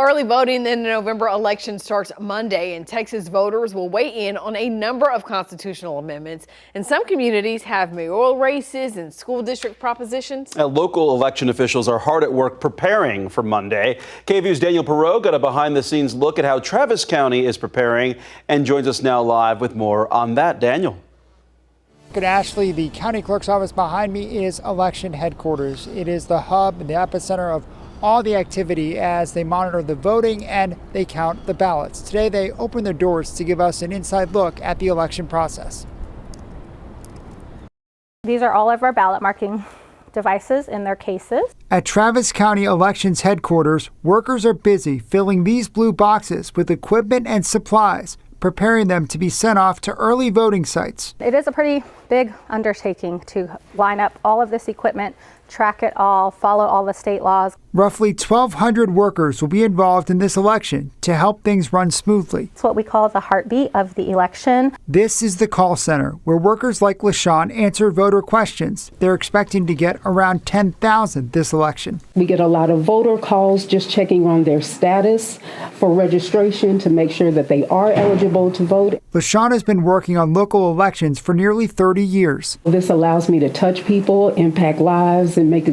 Early voting in the November election starts Monday, and Texas voters will weigh in on a number of constitutional amendments. And some communities have mayoral races and school district propositions. Local election officials are hard at work preparing for Monday. KVUE's Daniel Perot got a behind-the-scenes look at how Travis County is preparing and joins us now live with more on that. Daniel. Good, Ashley. The county clerk's office behind me is election headquarters. It is the hub and the epicenter of all the activity as they monitor the voting and they count the ballots. Today they open their doors to give us an inside look at the election process. These are all of our ballot marking devices in their cases. At Travis County Elections headquarters, workers are busy filling these blue boxes with equipment and supplies, preparing them to be sent off to early voting sites. It is a pretty big undertaking to line up all of this equipment, track it all, follow all the state laws. Roughly 1,200 workers will be involved in this election to help things run smoothly. It's what we call the heartbeat of the election. This is the call center where workers like LaShawn answer voter questions. They're expecting to get around 10,000 this election. We get a lot of voter calls just checking on their status for registration to make sure that they are eligible to vote. LaShawn has been working on local elections for nearly 30 years. This allows me to touch people, impact lives, and make a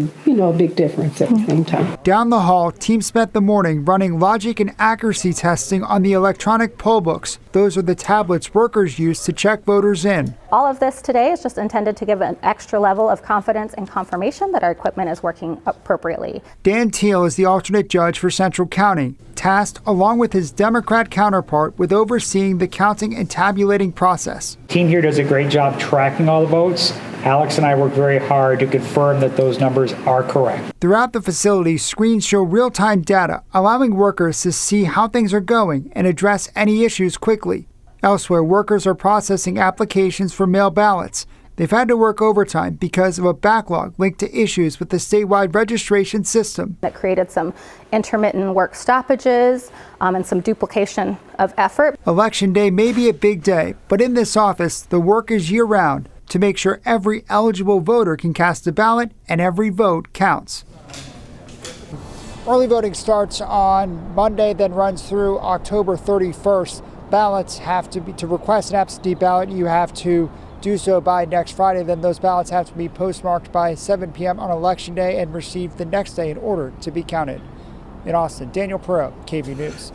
big difference at the same time. Down the hall, teams spent the morning running logic and accuracy testing on the electronic poll books. Those are the tablets workers use to check voters in. All of this today is just intended to give an extra level of confidence and confirmation that our equipment is working appropriately. Dan Teal is the alternate judge for Central County, tasked along with his Democrat counterpart with overseeing the counting and tabulating process. The team here does a great job tracking all the votes. Alex and I work very hard to confirm that those numbers are correct. Throughout the facility, screens show real-time data, allowing workers to see how things are going and address any issues quickly. Elsewhere, workers are processing applications for mail ballots. They've had to work overtime because of a backlog linked to issues with the statewide registration system. That created some intermittent work stoppages and some duplication of effort. Election day may be a big day, but in this office, the work is year-round to make sure every eligible voter can cast a ballot and every vote counts. Early voting starts on Monday, then runs through October 31st. Ballots have to request an absentee ballot, you have to do so by next Friday. Then those ballots have to be postmarked by 7 p.m. on Election Day and received the next day in order to be counted. In Austin, Daniel Perot, KVUE News.